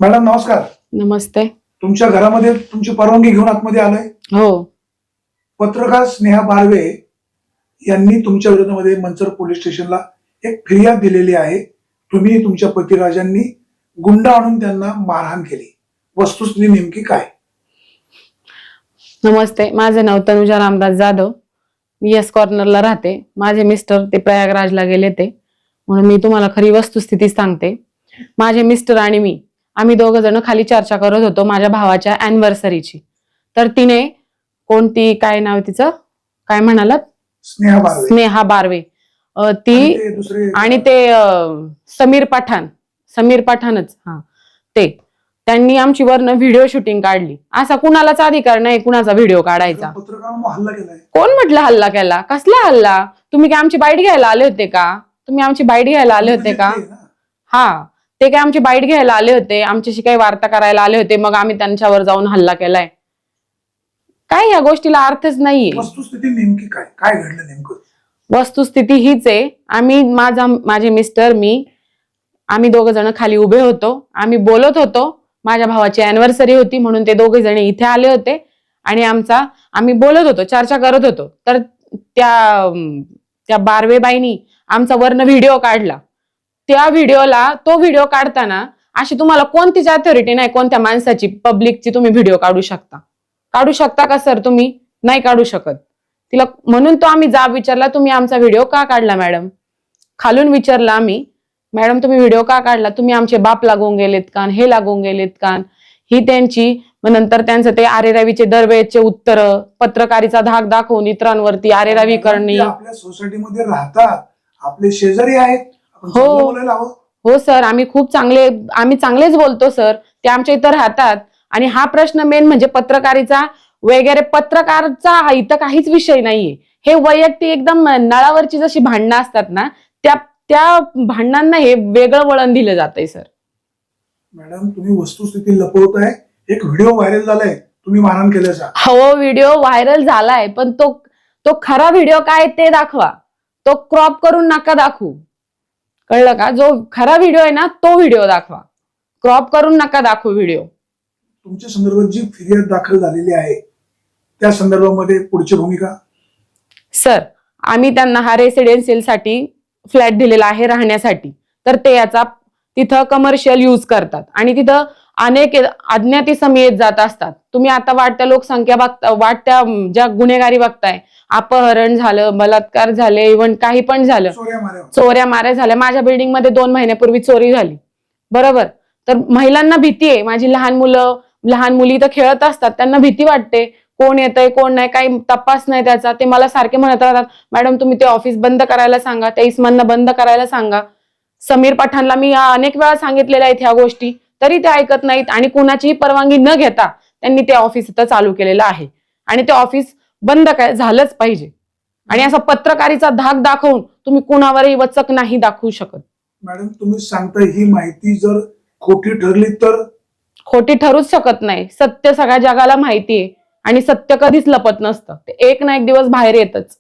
Madam नमस्कार. नमस्ते. तुमच्या घरामध्ये तुमची परवानगी घेऊन आतमध्ये आलोय. हो. पत्रकार स्नेहा बारवे यांनी तुमच्या विरोधामध्ये मंचर पोलीस स्टेशनला एक फिर्याद दिलेली आहे. तुम्ही तुमच्या पतिराजांनी गुंड आणून त्यांना मारहाण केली. वस्तुस्थिती नेमकी काय? नमस्ते, माझे नाव तनुजा रामदास जाधव. मी एस कॉर्नरला राहते. माझे मिस्टर ते प्रयागराजला गेले ते, म्हणून मी तुम्हाला खरी वस्तुस्थिती सांगते. माझे मिस्टर आणि मी आम्ही दोघ जण खाली चर्चा करत होतो माझ्या भावाच्या अॅनिव्हर्सरीची. तर तिने कोणती काय नाव तिचं काय म्हणालात? स्नेहा बारवे. ती आणि ते समीर पठाणच ते त्यांनी आमची वरनं व्हिडिओ शूटिंग काढली. असा कुणालाच अधिकार नाही कुणाचा व्हिडिओ काढायचा. कोण म्हटलं हल्ला केला? कसला हल्ला? तुम्ही काय आमची बाईट घ्यायला आले होते का? हा, ते काय आमची बाईट घ्यायला आले होते, आमच्याशी काही वार्ता करायला आले होते, मग आम्ही त्यांच्यावर जाऊन हल्ला केलाय? काय या गोष्टीला अर्थच नाहीये. वस्तुस्थिती नेमकी काय? काय घडलं नेमकं? वस्तुस्थिती हीच आहे. आम्ही माझे मिस्टर मी आम्ही दोघ जण खाली उभे होतो. आम्ही बोलत होतो. माझ्या भावाची अॅनिव्हर्सरी होती म्हणून ते दोघे जण इथे आले होते आणि आम्ही बोलत होतो, चर्चा करत होतो. तर त्या बारवेबाईनी आमचा वरनं व्हिडिओ काढला. तो व्हिडिओ काढताना अशी तुम्हाला कोणतीच अथॉरिटी नाही कोणत्या माणसाची पब्लिकची तुम्ही व्हिडिओ काढू शकता का सर? तुम्ही नाही काढू शकत. तिला म्हणून तो आम्ही जाब विचारला, तुम्ही आमचा व्हिडिओ का काढला मॅडम? खालून विचारला आम्ही, मॅडम तुम्ही व्हिडिओ का काढला? तुम्ही आमचे बाप लागून गेलेत का? हे लागून गेलेत का? ही त्यांची. मग नंतर त्यांचं ते आरेरावीचे दरवेळेचे उत्तर, पत्रकारीचा धाक दाखवून इतरांवरती आरेरावी करणे. आपल्या सोसायटीमध्ये राहतात, आपले शेजारी आहेत. हो सर, आम्ही चांगलेच बोलतो सर. ते आमच्या इथं राहतात. आणि हा प्रश्न मेन म्हणजे पत्रकारीचा वगैरे, पत्रकारचा इथं काहीच विषय नाहीये. हे वैयक्तिक एकदम नळावरची जशी भांडणं असतात ना, त्या भांडणांना हे वेगळं वळण दिलं जातंय सर. मॅडम तुम्ही वस्तुस्थिती लपवताय. एक व्हिडिओ व्हायरल झालाय तुम्ही मारहाण केल्याचा. हो, व्हिडिओ व्हायरल झालाय, पण तो खरा व्हिडिओ काय ते दाखवा. तो क्रॉप करून नका दाखवू, कळलं का? जो खरा व्हिडिओ आहे ना तो व्हिडिओ दाखवा, क्रॉप करून नका दाखवू व्हिडिओ. तुमच्या संदर्भात जी फिर्याद दाखल झालेली आहे त्या संदर्भामध्ये पुढची भूमिका? सर, आम्ही त्यांना हा रेसिडेन्शियल साठी फ्लॅट दिलेला आहे राहण्यासाठी. तर ते याचा तिथं कमर्शियल यूज करतात आणि तिथं अनेक अज्ञात इसम येत जात असतात. तुम्ही आता वाढत्या लोकसंख्या वाढत्या ज्या गुन्हेगारी बघताय, अपहरण झालं, बलात्कार झाले, इव्हन काही पण झालं, चोऱ्या माऱ्या झाल्या. माझ्या बिल्डिंग मध्ये 2 महिन्यापूर्वी चोरी झाली, बरोबर? तर महिलांना भीती आहे. माझी लहान मुली तर खेळत असतात, त्यांना भीती वाटते. कोण येतंय कोण नाही, काही तपास नाही त्याचा. ते मला सारखे म्हणत राहतात, मॅडम तुम्ही ते ऑफिस बंद करायला सांगा, त्या इस्मांना बंद करायला सांगा. समीर पठाणला मी अनेक वेळा सांगितलेल्या आहेत ह्या गोष्टी, तरी ते ऐकत नाहीत. आणि कुणाचीही परवानगी न घेता त्यांनी ते ऑफिस इथं चालू केलेलं आहे आणि ते ऑफिस बंद झालंच पाहिजे. आणि असा पत्रकारीचा धाक दाखवून तुम्ही कुणावरही वचक नाही दाखवू शकत. मॅडम तुम्ही सांगताय ही माहिती जर खोटी ठरली तर? खोटी ठरूच शकत नाही. सत्य सगळ्या जगाला माहिती आहे आणि सत्य कधीच लपत नसतं. ते एक ना एक दिवस बाहेर येतच.